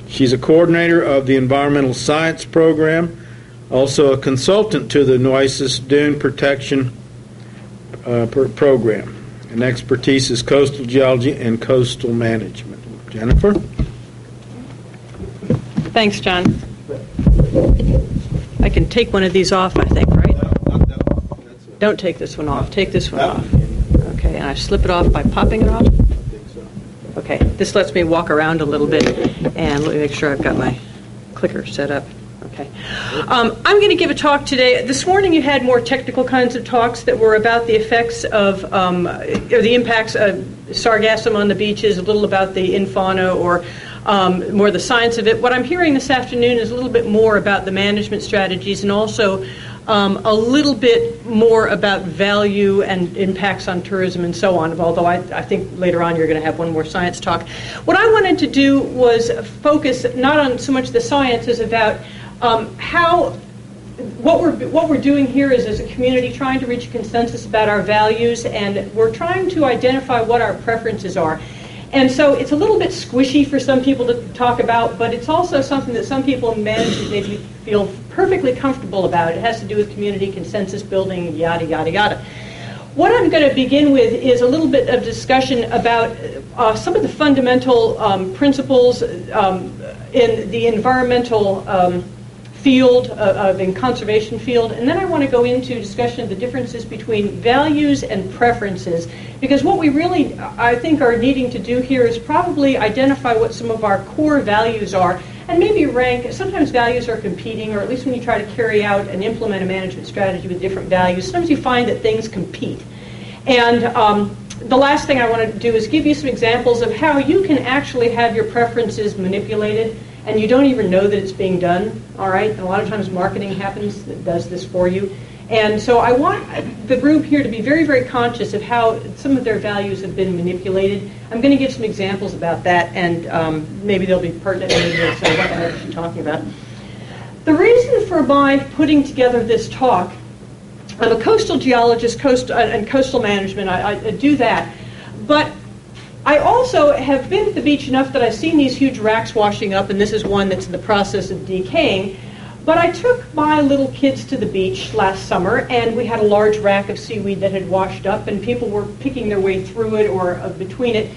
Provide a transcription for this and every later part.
She's a coordinator of the Environmental Science Program, also a consultant to the Nueces Dune Protection Program. And expertise is coastal geology and coastal management. Jennifer? Thanks, John. I can take one of these off, I think, right? No, not that one. Don't take this one off. Take this one off. Okay, and I slip it off by popping it off? I think so. Okay, this lets me walk around a little bit, and let me make sure I've got my clicker set up. Okay. I'm going to give a talk today. This morning you had more technical kinds of talks that were about the effects of, or the impacts of sargassum on the beaches, a little about the infauna, or more the science of it. What I'm hearing this afternoon is a little bit more about the management strategies, and also a little bit more about value and impacts on tourism and so on, although I think later on you're going to have one more science talk. What I wanted to do was focus not on so much the science as about what we're doing here is, as a community, trying to reach a consensus about our values, and we're trying to identify what our preferences are. And so it's a little bit squishy for some people to talk about, but it's also something that some people in management maybe feel perfectly comfortable about. It has to do with community consensus building, yada, yada, yada. What I'm going to begin with is a little bit of discussion about some of the fundamental principles in the environmental field, in conservation field, and then I want to go into discussion of the differences between values and preferences, because what we really, I think, are needing to do here is probably identify what some of our core values are, and maybe rank. Sometimes values are competing, or at least when you try to carry out and implement a management strategy with different values, sometimes you find that things compete. And the last thing I want to do is give you some examples of how you can actually have your preferences manipulated, and you don't even know that it's being done, all right? And a lot of times marketing happens that does this for you. And so I want the group here to be very, very conscious of how some of their values have been manipulated. I'm going to give some examples about that, and maybe they'll be pertinent, maybe they'll say, what the heck is she talking about? The reason for my putting together this talk, I'm a coastal geologist and coastal management. I do that. But I also have been at the beach enough that I've seen these huge racks washing up, and this is one that's in the process of decaying. But I took my little kids to the beach last summer, and we had a large rack of seaweed that had washed up, and people were picking their way through it or between it.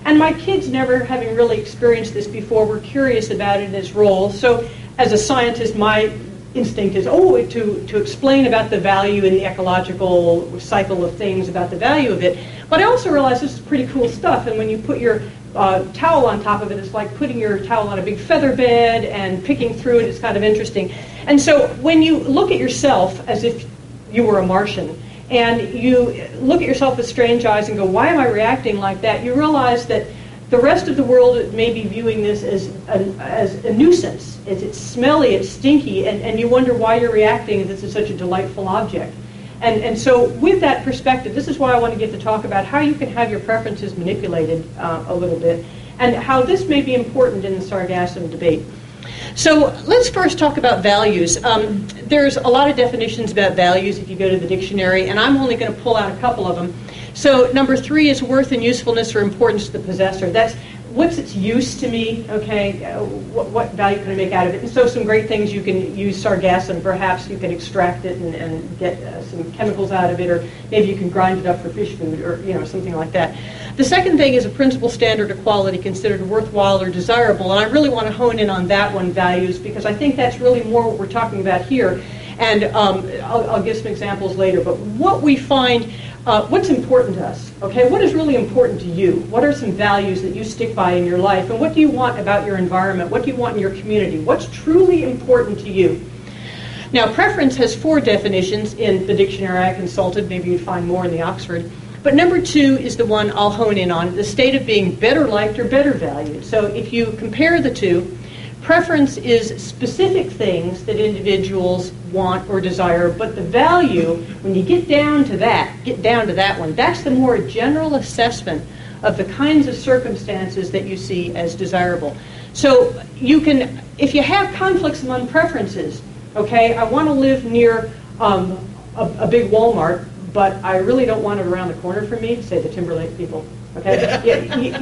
And my kids, never having really experienced this before, were curious about it in its role. So as a scientist, my instinct is, to explain about the value in the ecological cycle of things, about the value of it. But I also realized this is pretty cool stuff, and when you put your towel on top of it, it's like putting your towel on a big feather bed and picking through it. It's kind of interesting. And so when you look at yourself as if you were a Martian, and you look at yourself with strange eyes and go, why am I reacting like that? You realize that the rest of the world may be viewing this as a nuisance. It's smelly, it's stinky, and you wonder why you're reacting as this is such a delightful object. And so with that perspective, this is why I want to get to talk about how you can have your preferences manipulated a little bit, and how this may be important in the Sargassum debate. So let's first talk about values. There's a lot of definitions about values if you go to the dictionary, and I'm only going to pull out a couple of them. So number 3 is worth and usefulness or importance to the possessor. That's what's its use to me, okay? What value can I make out of it? And so some great things, you can use sargassum. Perhaps you can extract it and get some chemicals out of it, or maybe you can grind it up for fish food, or something like that. The second thing is a principal standard of quality considered worthwhile or desirable, and I really want to hone in on that one, values, because I think that's really more what we're talking about here. And I'll give some examples later. But what we find, what's important to us, okay? What is really important to you? What are some values that you stick by in your life? And what do you want about your environment? What do you want in your community? What's truly important to you? Now, preference has 4 definitions in the dictionary I consulted. Maybe you'd find more in the Oxford. But number 2 is the one I'll hone in on, the state of being better liked or better valued. So if you compare the two, preference is specific things that individuals want or desire, but the value, when you get down to that one, that's the more general assessment of the kinds of circumstances that you see as desirable. So you can, if you have conflicts among preferences, okay, I want to live near a big Walmart, but I really don't want it around the corner from me, say the Timberlake people, okay?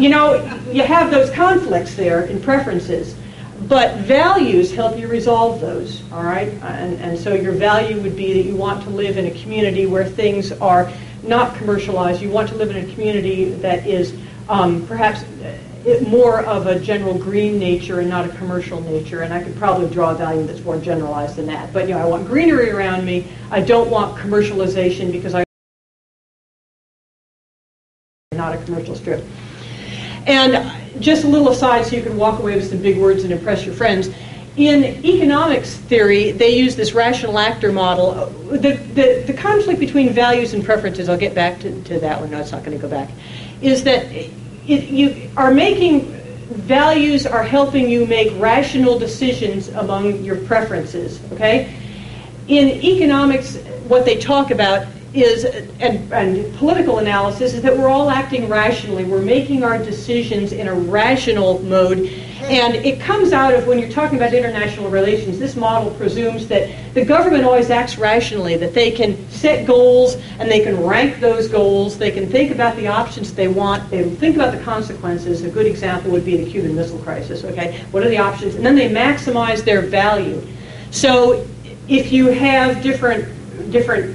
You have those conflicts there in preferences. But values help you resolve those, all right? And so your value would be that you want to live in a community where things are not commercialized. You want to live in a community that is perhaps more of a general green nature and not a commercial nature. And I could probably draw a value that's more generalized than that. But I want greenery around me. I don't want commercialization because I'm not a commercial strip. And just a little aside so you can walk away with some big words and impress your friends. In economics theory, they use this rational actor model. The conflict between values and preferences, I'll get back to that one. No, it's not going to go back, is that you are making values are helping you make rational decisions among your preferences, okay? In economics, what they talk about is, and political analysis, is that we're all acting rationally. We're making our decisions in a rational mode. And it comes out of, when you're talking about international relations, this model presumes that the government always acts rationally, that they can set goals and they can rank those goals. They can think about the options they want. They think about the consequences. A good example would be the Cuban Missile Crisis, okay? What are the options? And then they maximize their value. So if you have different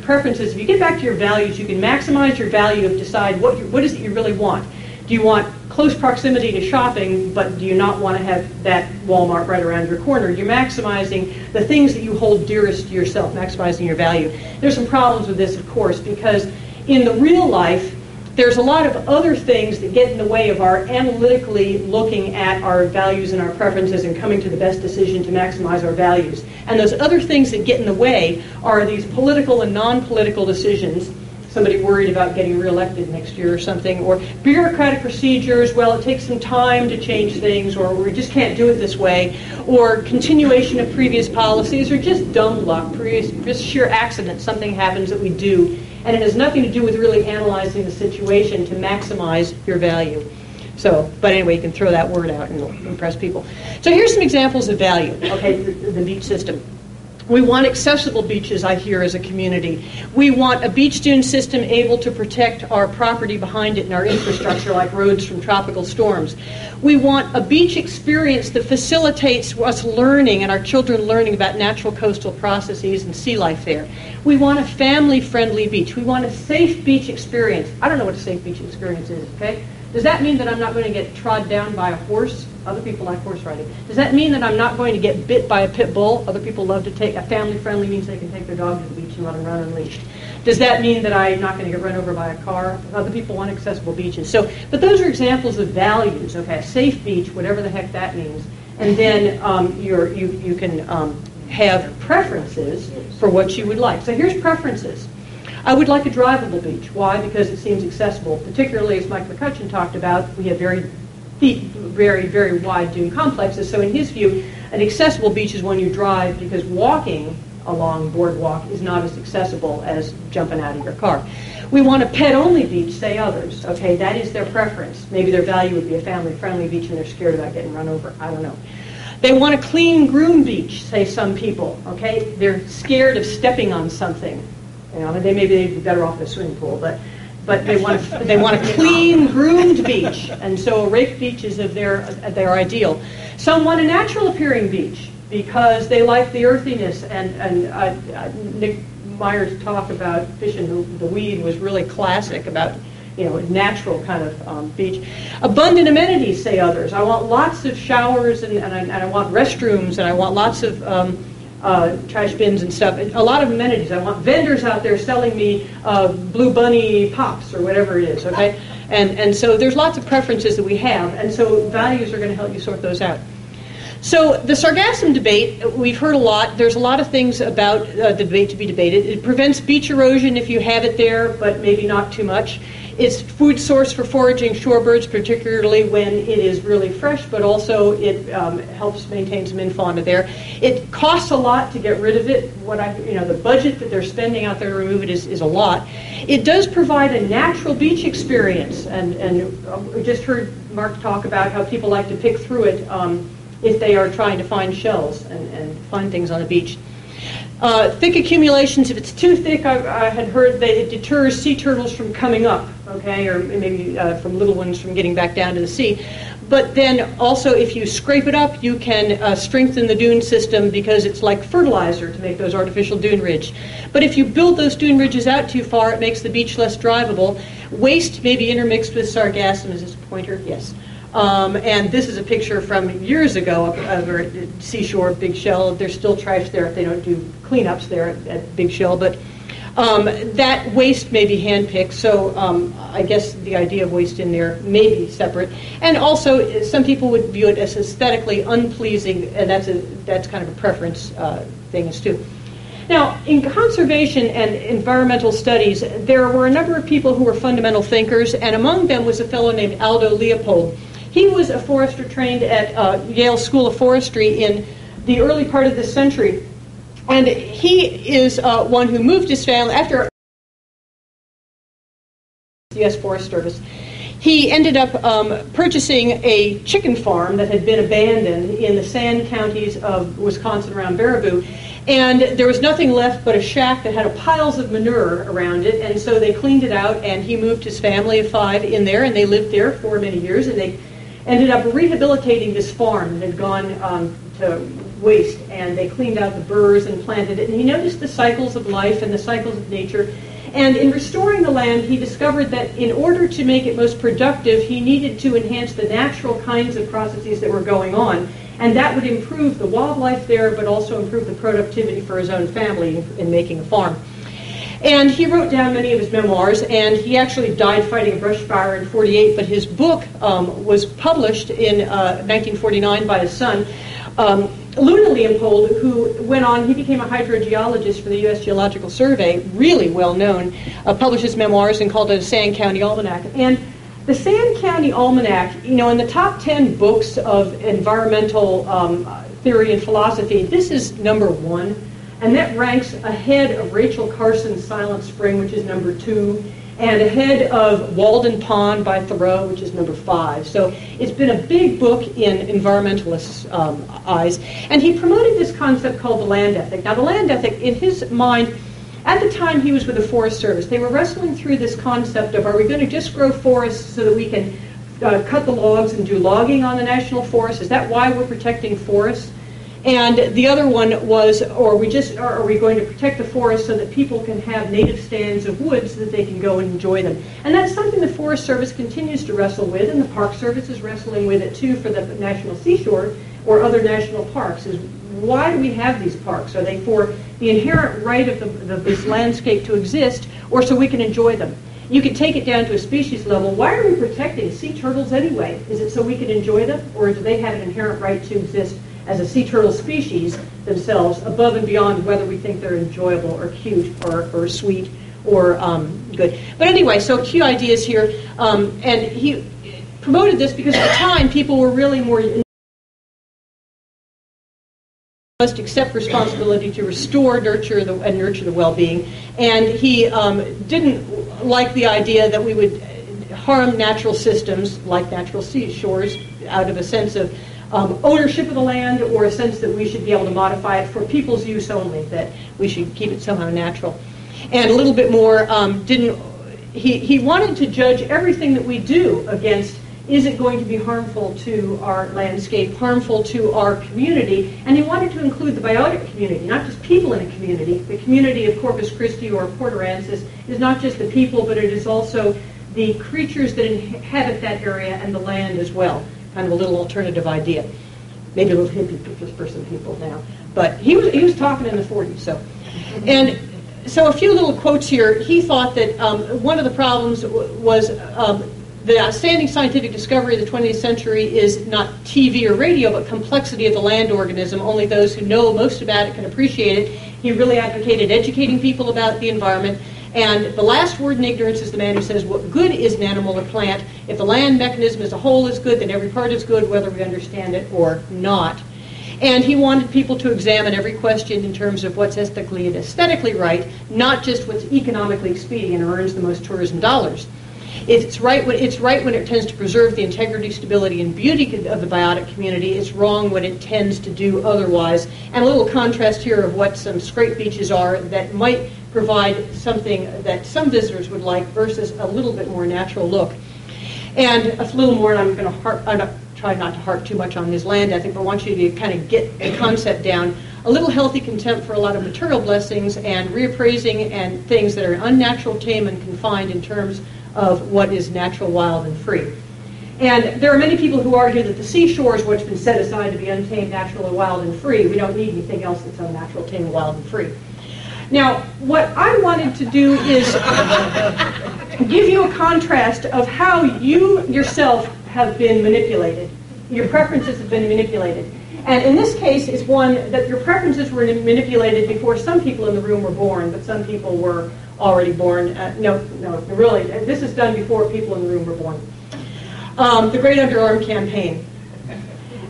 preferences, if you get back to your values, you can maximize your value and decide what is it you really want. Do you want close proximity to shopping, but do you not want to have that Walmart right around your corner? You're maximizing the things that you hold dearest to yourself, maximizing your value. There's some problems with this, of course, because in the real life, there's a lot of other things that get in the way of our analytically looking at our values and our preferences and coming to the best decision to maximize our values. And those other things that get in the way are these political and non-political decisions. Somebody worried about getting reelected next year or something, or bureaucratic procedures, well, it takes some time to change things, or we just can't do it this way, or continuation of previous policies, or just dumb luck, just sheer accident, something happens that we do, and it has nothing to do with really analyzing the situation to maximize your value. So, but anyway, you can throw that word out and it'll impress people. So here's some examples of value, okay, the beach system. We want accessible beaches, I hear, as a community. We want a beach dune system able to protect our property behind it and our infrastructure, like roads from tropical storms. We want a beach experience that facilitates us learning and our children learning about natural coastal processes and sea life there. We want a family-friendly beach. We want a safe beach experience. I don't know what a safe beach experience is, okay? Does that mean that I'm not going to get trod down by a horse? Other people like horse riding. Does that mean that I'm not going to get bit by a pit bull? Other people love to take, a family-friendly means they can take their dog to the beach and let them run unleashed. Does that mean that I'm not going to get run over by a car? Other people want accessible beaches. So, but those are examples of values, okay? A safe beach, whatever the heck that means. And then you can have preferences for what you would like. So here's preferences. I would like a drivable beach. Why? Because it seems accessible. Particularly, as Mike McCutcheon talked about, we have very deep, very, very wide dune complexes. So in his view, an accessible beach is one you drive because walking along boardwalk is not as accessible as jumping out of your car. We want a pet-only beach, say others. Okay, that is their preference. Maybe their value would be a family-friendly beach and they're scared about getting run over. I don't know. They want a clean, groomed beach, say some people. Okay, they're scared of stepping on something. You know, maybe they'd be better off in a swimming pool, but they want a clean, groomed beach, and so a rake beach is of their ideal. Some want a natural-appearing beach because they like the earthiness, and Nick Meyer's talk about fishing the weed was really classic about, you know, a natural kind of beach. Abundant amenities, say others. I want lots of showers, and I want restrooms, and I want lots of trash bins and stuff. A lot of amenities. I want vendors out there selling me Blue Bunny pops or whatever it is, okay? And so there's lots of preferences that we have, and so values are going to help you sort those out. So the Sargassum debate, we've heard a lot. There's a lot of things about the debate to be debated. It prevents beach erosion if you have it there, but maybe not too much. It's food source for foraging shorebirds, particularly when it is really fresh, but also it helps maintain some fauna there. It costs a lot to get rid of it. The budget that they're spending out there to remove it is a lot. It does provide a natural beach experience, and we just heard Mark talk about how people like to pick through it if they are trying to find shells and find things on the beach. Thick accumulations, if it's too thick, I had heard that it deters sea turtles from coming up, okay, or maybe from little ones from getting back down to the sea. But then also, if you scrape it up, you can strengthen the dune system because it's like fertilizer to make those artificial dune ridges. But if you build those dune ridges out too far, it makes the beach less drivable. Waste may be intermixed with sargassum. Is this a pointer? Yes. And this is a picture from years ago of a seashore, Big Shell. There's still trash there. They don't do cleanups there at Big Shell, but that waste may be handpicked. So I guess the idea of waste in there may be separate. And also, some people would view it as aesthetically unpleasing, and that's kind of a preference thing as too. Now, in conservation and environmental studies, there were a number of people who were fundamental thinkers, and among them was a fellow named Aldo Leopold. He was a forester trained at Yale School of Forestry in the early part of this century. And he is one who moved his family after the U.S. Forest Service. He ended up purchasing a chicken farm that had been abandoned in the sand counties of Wisconsin around Baraboo. And there was nothing left but a shack that had piles of manure around it. And so they cleaned it out, and he moved his family of 5 in there, and they lived there for many years. And they ended up rehabilitating this farm that had gone to waste, and they cleaned out the burrs and planted it. And he noticed the cycles of life and the cycles of nature. And in restoring the land, he discovered that in order to make it most productive, he needed to enhance the natural kinds of processes that were going on. And that would improve the wildlife there, but also improve the productivity for his own family in making a farm. And he wrote down many of his memoirs, and he actually died fighting a brush fire in 1948, but his book was published in 1949 by his son, Luna Leopold, who went on, he became a hydrogeologist for the U.S. Geological Survey, really well known, published his memoirs and called it a Sand County Almanac. And the Sand County Almanac, in the top 10 books of environmental theory and philosophy, this is number 1. And that ranks ahead of Rachel Carson's Silent Spring, which is number 2, and ahead of Walden Pond by Thoreau, which is number 5. So it's been a big book in environmentalists' eyes. And he promoted this concept called the land ethic. Now, the land ethic, in his mind, at the time he was with the Forest Service, they were wrestling through this concept of, are we going to just grow forests so that we can cut the logs and do logging on the national forest? Is that why we're protecting forests? And the other one was, are we going to protect the forest so that people can have native stands of wood so that they can go and enjoy them? And that's something the Forest Service continues to wrestle with, and the Park Service is wrestling with it too for the National Seashore or other national parks, is why do we have these parks? Are they for the inherent right of this landscape to exist, or so we can enjoy them? You could take it down to a species level. Why are we protecting sea turtles anyway? Is it so we can enjoy them, or do they have an inherent right to exist as a sea turtle species themselves, above and beyond whether we think they're enjoyable or cute or sweet or good? But anyway, so 2 ideas here. And he promoted this because at the time people were really more must accept responsibility to restore, nurture the well-being. And he didn't like the idea that we would harm natural systems like natural seashores out of a sense of ownership of the land, or a sense that we should be able to modify it for people's use only, that we should keep it somehow natural. And a little bit more, he wanted to judge everything that we do against, is it going to be harmful to our landscape, harmful to our community? And he wanted to include the biotic community, not just people in a community. The community of Corpus Christi or Port Aransas is not just the people, but it is also the creatures that inhabit that area and the land as well. Kind of a little alternative idea. Maybe a little hippie for some people now. But he was talking in the 40s. And so a few little quotes here. He thought that one of the problems was the outstanding scientific discovery of the 20th century is not TV or radio, but complexity of the land organism. Only those who know most about it can appreciate it. He really advocated educating people about the environment. And the last word in ignorance is the man who says what good is an animal or plant. If the land mechanism as a whole is good, then every part is good, whether we understand it or not. And he wanted people to examine every question in terms of what's ethically and aesthetically right, not just what's economically expedient or earns the most tourism dollars. It's right when it tends to preserve the integrity, stability, and beauty of the biotic community. It's wrong when it tends to do otherwise. And a little contrast here of what some scrape beaches are that might provide something that some visitors would like versus a little bit more natural look. And a little more, and I'm going to try not to harp too much on his land ethic, but I want you to kind of get the concept down. A little healthy contempt for a lot of material blessings and reappraising and things that are unnatural, tame, and confined in terms of what is natural, wild, and free. And there are many people who argue that the seashore is what's been set aside to be untamed, natural, and wild, and free. We don't need anything else that's unnatural, tame, wild, and free. Now, what I wanted to do is give you a contrast of how you yourself have been manipulated. Your preferences have been manipulated. And in this case, it's one that your preferences were manipulated before some people in the room were born, but some people were already born. No, really, this is done before people in the room were born. The Great Underarm Campaign.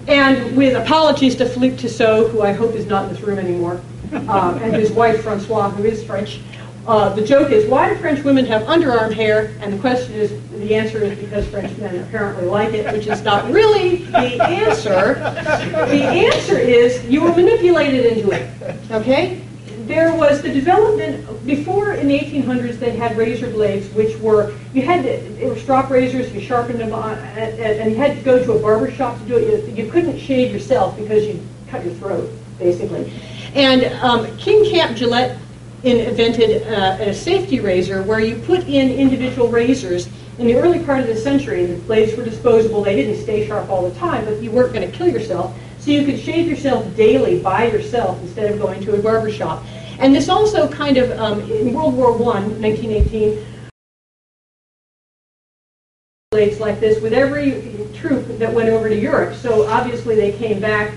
And with apologies to Philippe Tissot, who I hope is not in this room anymore, and his wife, Francois, who is French. The joke is, why do French women have underarm hair? And the question is, the answer is because French men apparently like it, which is not really the answer. The answer is you were manipulated into it, okay? There was the development, before in the 1800s they had razor blades, which were, they were strop razors, you sharpened them, and you had to go to a barber shop to do it. You couldn't shave yourself because you'd cut your throat, basically. And King Camp Gillette invented a safety razor where you put in individual razors. In the early part of the century, the blades were disposable. They didn't stay sharp all the time, but you weren't going to kill yourself. So you could shave yourself daily by yourself instead of going to a barber shop. And this also kind of, in World War I, 1918, blades like this with every troop that went over to Europe. So obviously they came back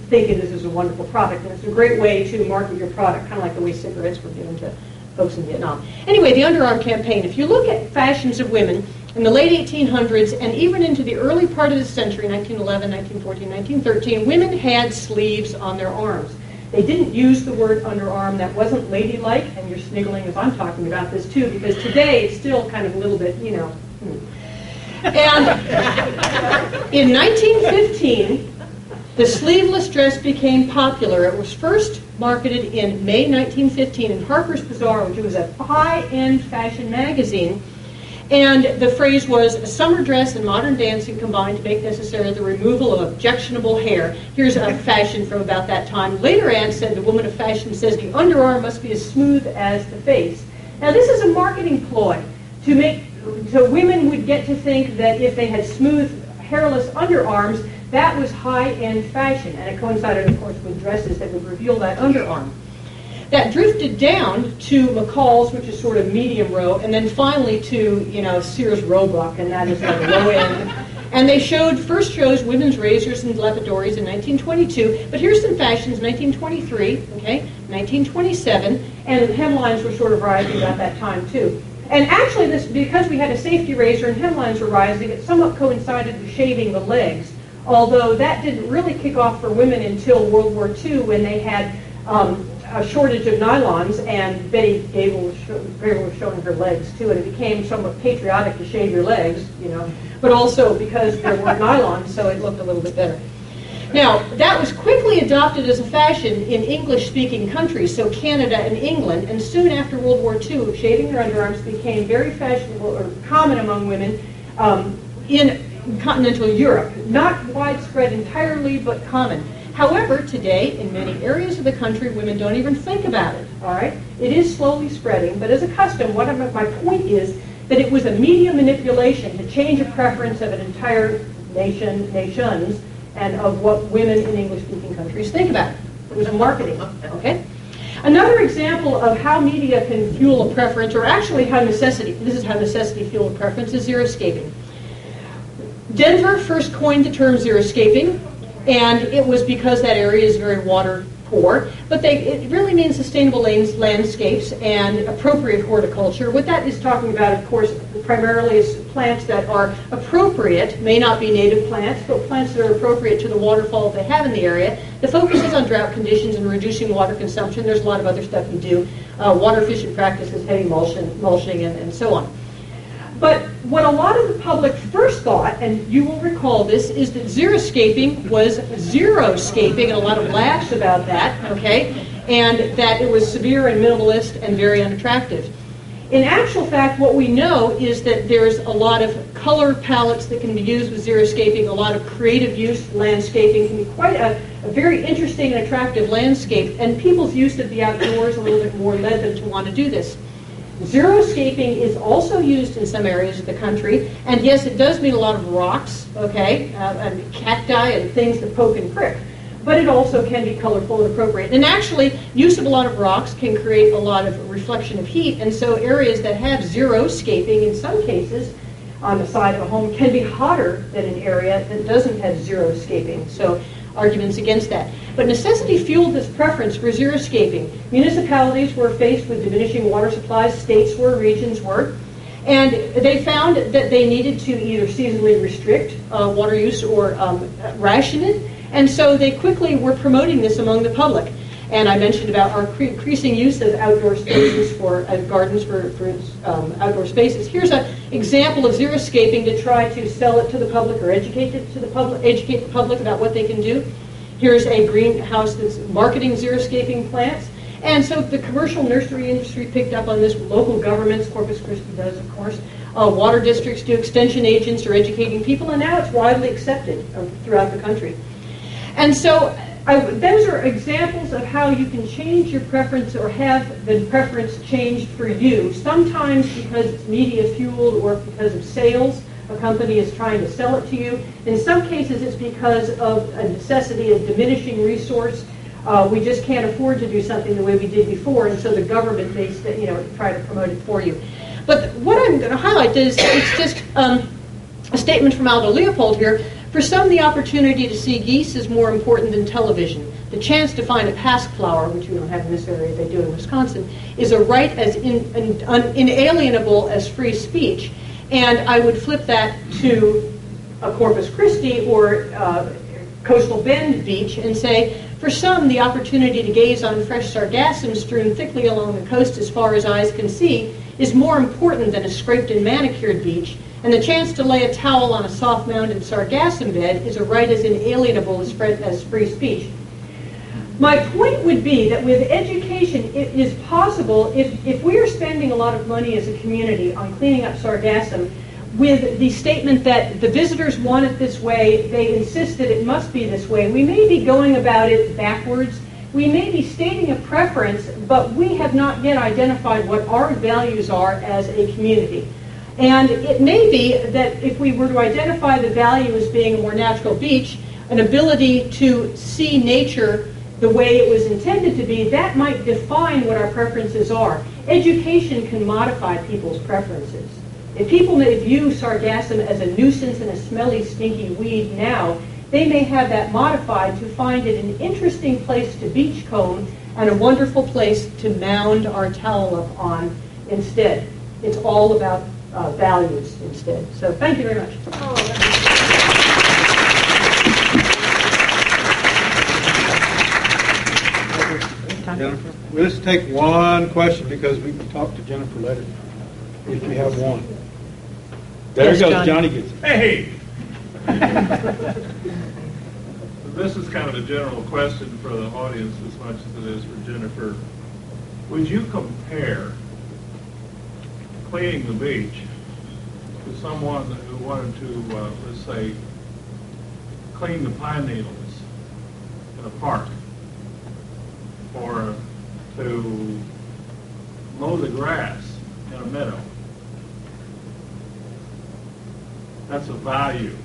thinking this is a wonderful product, and it's a great way to market your product, kind of like the way cigarettes were given to folks in Vietnam. Anyway, the underarm campaign. If you look at fashions of women in the late 1800s and even into the early part of the century, 1911, 1914, 1913, women had sleeves on their arms. They didn't use the word underarm. That wasn't ladylike, and you're sniggling as I'm talking about this too, because today it's still kind of a little bit, you know. And in 1915, the sleeveless dress became popular. It was first marketed in May 1915 in Harper's Bazaar, which was a high-end fashion magazine. And the phrase was, a summer dress and modern dancing combined to make necessary the removal of objectionable hair. Here's a fashion from about that time. Later ads said, the woman of fashion says the underarm must be as smooth as the face. Now this is a marketing ploy to make, so women would get to think that if they had smooth, hairless underarms, that was high-end fashion. And it coincided, of course, with dresses that would reveal that underarm. That drifted down to McCall's, which is sort of medium row, and then finally to, you know, Sears Roebuck, and that is like low end. And they first shows women's razors and lepidories in 1922. But here's some fashions, 1923, okay, 1927, and hemlines were sort of rising about that time too. And actually, this, because we had a safety razor and hemlines were rising, it somewhat coincided with shaving the legs. Although that didn't really kick off for women until World War II, when they had a shortage of nylons, and Betty Grable was showing her legs too, and it became somewhat patriotic to shave your legs, you know, but also because there were nylons, so it looked a little bit better. Now, that was quickly adopted as a fashion in English-speaking countries, so Canada and England, and soon after World War II, shaving their underarms became very fashionable or common among women in continental Europe. Not widespread entirely, but common. However, today, in many areas of the country, women don't even think about it, all right? It is slowly spreading, but as a custom, my point is that it was a media manipulation to change a preference of an entire nations, and of what women in English-speaking countries think about it. It was a marketing, okay? Another example of how media can fuel a preference, or actually how necessity, this is how necessity fueled a preference, is xeriscaping. Denver first coined the term xeriscaping, and it was because that area is very water poor, but it really means sustainable landscapes and appropriate horticulture. What that is talking about, of course, primarily is plants that are appropriate, may not be native plants, but plants that are appropriate to the waterfall they have in the area. The focus is on drought conditions and reducing water consumption. There's a lot of other stuff you do, water efficient practices, heavy mulching, and so on. But what a lot of the public first thought, and you will recall this, is that xeriscaping was zero-scaping, and a lot of laughs about that, okay, and that it was severe and minimalist and very unattractive. In actual fact, what we know is that there's a lot of color palettes that can be used with xeriscaping, a lot of creative use. Landscaping can be quite a very interesting and attractive landscape, and people's use of the outdoors a little bit more led them to want to do this. Xeriscaping is also used in some areas of the country, and yes, it does mean a lot of rocks, okay, and cacti and things that poke and prick. But it also can be colorful and appropriate. And actually, use of a lot of rocks can create a lot of reflection of heat, and so areas that have xeriscaping, in some cases, on the side of a home, can be hotter than an area that doesn't have xeriscaping. So arguments against that. But necessity fueled this preference for xeriscaping. Municipalities were faced with diminishing water supplies, states were, regions were, and they found that they needed to either seasonally restrict water use or ration it. And so they quickly were promoting this among the public. And I mentioned about our increasing use of outdoor spaces for gardens for outdoor spaces. Here's an example of xeriscaping to try to sell it to the public or educate the public about what they can do. Here's a greenhouse that's marketing xeriscaping plants. And so the commercial nursery industry picked up on this. Local governments, Corpus Christi does, of course. Water districts do. Extension agents are educating people. And now it's widely accepted throughout the country. And so those are examples of how you can change your preference or have the preference changed for you, sometimes because it's media fueled or because of sales. A company is trying to sell it to you. In some cases, it's because of a necessity, a diminishing resource. We just can't afford to do something the way we did before, and so the government may try to promote it for you. But what I'm going to highlight is it's just a statement from Aldo Leopold here. For some, the opportunity to see geese is more important than television. The chance to find a pasquiflower, which we don't have in this area, they do in Wisconsin, is a right as inalienable as free speech. And I would flip that to a Corpus Christi or Coastal Bend beach and say, for some, the opportunity to gaze on fresh sargassum strewn thickly along the coast as far as eyes can see is more important than a scraped and manicured beach. And the chance to lay a towel on a soft-mounded sargassum bed is a right as inalienable as free speech. My point would be that with education, it is possible, if we are spending a lot of money as a community on cleaning up sargassum, with the statement that the visitors want it this way, they insist that it must be this way, we may be going about it backwards. We may be stating a preference, but we have not yet identified what our values are as a community. And it may be that if we were to identify the value as being a more natural beach, an ability to see nature the way it was intended to be, that might define what our preferences are. Education can modify people's preferences. If people may view sargassum as a nuisance and a smelly, stinky weed now, they may have that modified to find it an interesting place to beachcomb and a wonderful place to mound our towel up on instead. It's all about values instead. So thank you very much. Jennifer, let's take one question because we can talk to Jennifer later if you have one. There Yes, goes Johnny gets it. Hey! This is kind of a general question for the audience as much as it is for Jennifer. Would you compare cleaning the beach to someone who wanted to, let's say, clean the pine needles in a park, or to mow the grass in a meadow? That's a value.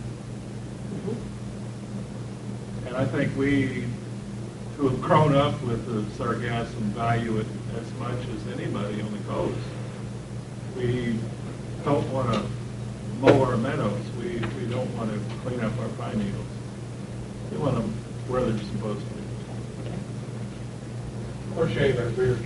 And I think we, who have grown up with the sargassum, value it as much as anybody on the coast. We don't want to mow our meadows. We don't want to clean up our pine needles. We want them where they're supposed to be. Or shave our beards.